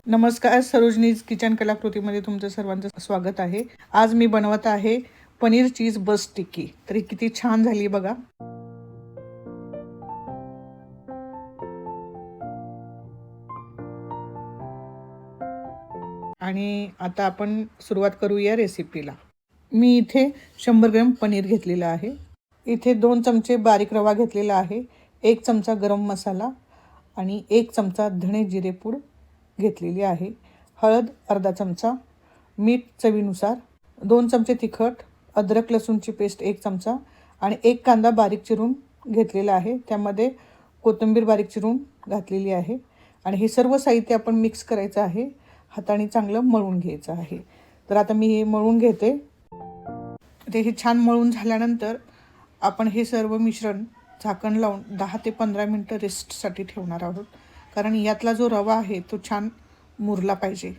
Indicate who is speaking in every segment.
Speaker 1: नमस्कार, सरोजनीज किचन कलाकृतीमध्ये तुमचं सर्वांचं स्वागत आहे। आज मी बनवत आहे पनीर चीज बस टिक्की। तर किती छान झाली बघा। आणि आता आपण सुरुवात करूया रेसिपीला। मी इथे 100 ग्रॅम पनीर घेतलेला आहे। इथे 2 चमचे बारीक रवा घेतलेला आहे, 1 चमचा गरम मसाला आणि 1 चमचा धणे जिरे पूड घेतलेली आहे, हळद अर्धा चमचा, मीठ चवीनुसार, 2 चमचे तिखट, अद्रक लसूणची पेस्ट 1 चमचा आणि 1 कांदा बारीक चिरून घेतलेला आहे। त्यामध्ये कोथिंबीर बारीक चिरून घातलेली आहे आणि हे सर्व साहित्य आपण मिक्स करायचं आहे। हाताने चांगलं मळून घ्यायचं आहे। तर आता मी हे मळून घेते। ते हे छान मळून झाल्यानंतर आपण हे सर्व मिश्रण झाकण लावून 10 ते 15 मिनिटं रेस्टसाठी ठेवणार आहोत, कारण यातला जो रवा आहे तो छान मुरला पाहिजे।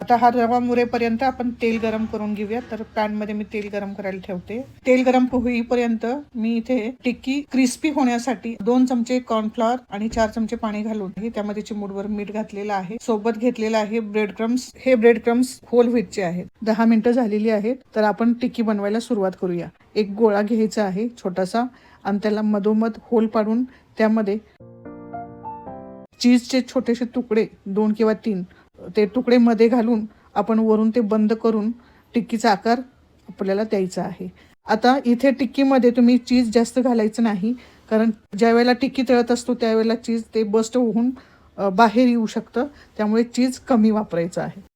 Speaker 1: आता हा रवा मुरेपर्यंत आपण तेल गरम करून घेऊया। तर पॅन मध्ये मी तेल गरम करायला ठेवते। तेल गरम होईपर्यंत मी इथे टिक्की क्रिस्पी होण्यासाठी 2 चमचे कॉर्नफ्लॉवर आणि 4 चमचे पाणी घालून त्यामध्ये चिमूटभर मीठ घातलेलं आहे। सोबत घेतलेला आहे ब्रेड क्रम्स। हे ब्रेड क्रम्स होल व्हीटचे आहेत। 10 मिनिटं झालेली आहेत। तर आपण टिक्की बनवायला सुरुवात करूया। एक गोळा घ्यायचा आहे छोटासा आणि त्याला मधोमध होल पाडून त्यामध्ये चीजचे छोटेसे तुकडे 2 किंवा 3 ते तुकडे मध्ये घालून आपण वरून ते बंद करून टिक्कीचा आकार आपल्याला द्यायचा आहे। आता इथे टिक्कीमध्ये तुम्ही चीज जास्त घालायचं नाही, कारण ज्या वेळेला टिक्की तळत असतो त्यावेळेला चीज ते बस्ट होऊन बाहेर येऊ शकतं, त्यामुळे चीज कमी वापरायचं आहे।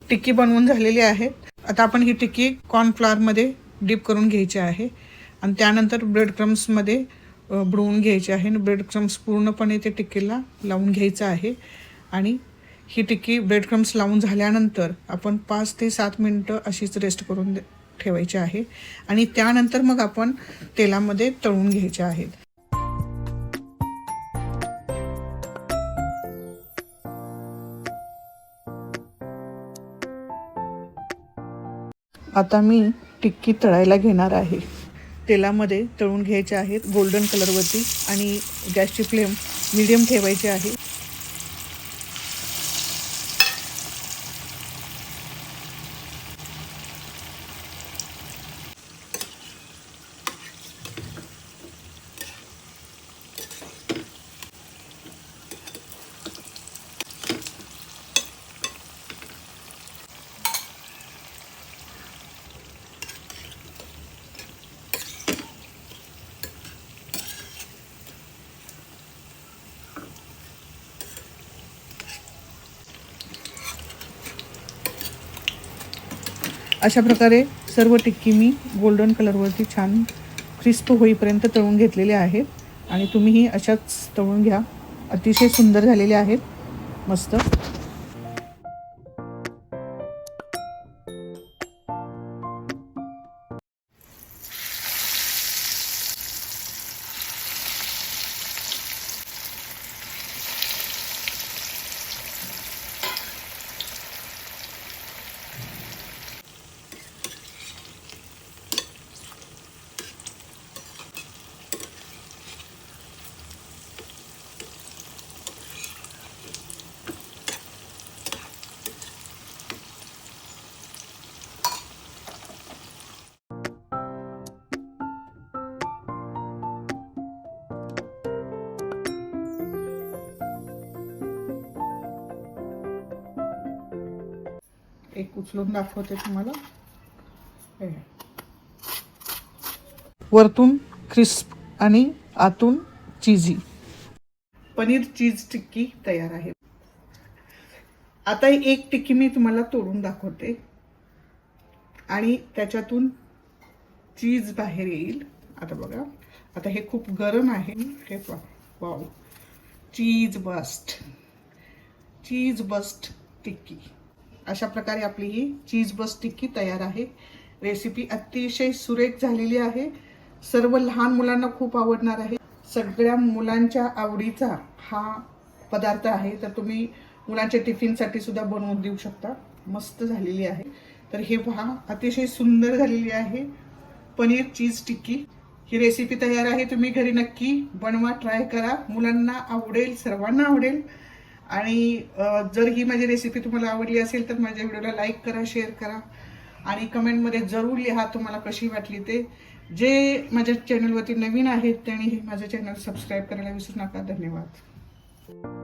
Speaker 1: टिक्की बनवून झालेली आहे। आता आपण ही टिक्की कॉर्नफ्लॉवर मध्ये डिप करून घ्यायची आहे आणि त्यानंतर ब्रेड क्रम्स मध्ये बुडवून घ्यायचे आहे। ब्रेड क्रम्स पूर्णपणे ते टिक्कीला लावून घ्यायचं आहे आणि ही टिक्की ब्रेड क्रम्स लावून झाल्यानंतर आपण 5 ते 7 मिनिटं अशीच रेस्ट करून ठेवायची आहे आणि त्यानंतर मग आपण तेलामध्ये तळून घ्यायचे आहेत। आता मी टिक्की तळायला घेणार आहे। तेलामध्ये तळून घ्यायचे आहेत गोल्डन कलरवरती आणि गॅसची फ्लेम मीडियम ठेवायची आहे। अशा प्रकारे सर्व टिक्की मी गोल्डन कलरवरती छान क्रिस्प होईपर्यंत तळून घेतलेले आहेत आणि तुम्हीही अशाच तळून घ्या। अतिशय सुंदर झालेले आहेत, मस्त। एक उचलून दाखवते तुम्हाला। वरतून क्रिस्प आणि आतून चीजी पनीर चीज टिक्की तयार आहे। आता एक टिक्की मी तुम्हाला तोडून दाखवते आणि त्याच्यातून चीज बाहेर येईल। आता बघा, आता हे खूप गरम आहे. हे वाव, चीज बस्ट टिक्की. अशा प्रकारे आपली ही चीज बस्ट टिक्की तयार आहे. रेसिपी अतिशय सुरेख झालेली आहे. सर्व लहान मुलांना खूप आवडणार आहे. सगळ्या मुलांच्या आवडीचा हा पदार्थ आहे. तर तुम्ही मुलांच्या टिफिनसाठी सुद्धा बनवून देऊ शकता. मस्त झालेली आहे. तर हे पहा, अतिशय सुंदर झालेली आहे पनीर चीज टिक्की. ही रेसिपी तयार आहे. तुम्ही घरी नक्की बनवा, ट्राय करा. मुलांना आवडेल, सर्वांना आवडेल. आणि जर ही माझी रेसिपी तुम्हाला आवडली असेल तर माझ्या व्हिडिओला लाईक करा, शेअर करा आणि कमेंटमध्ये जरूर लिहा तुम्हाला कशी वाटली ते. जे माझ्या चॅनलवरती नवीन आहेत त्यांनी माझं चॅनल सबस्क्राईब करायला विसरू नका. धन्यवाद.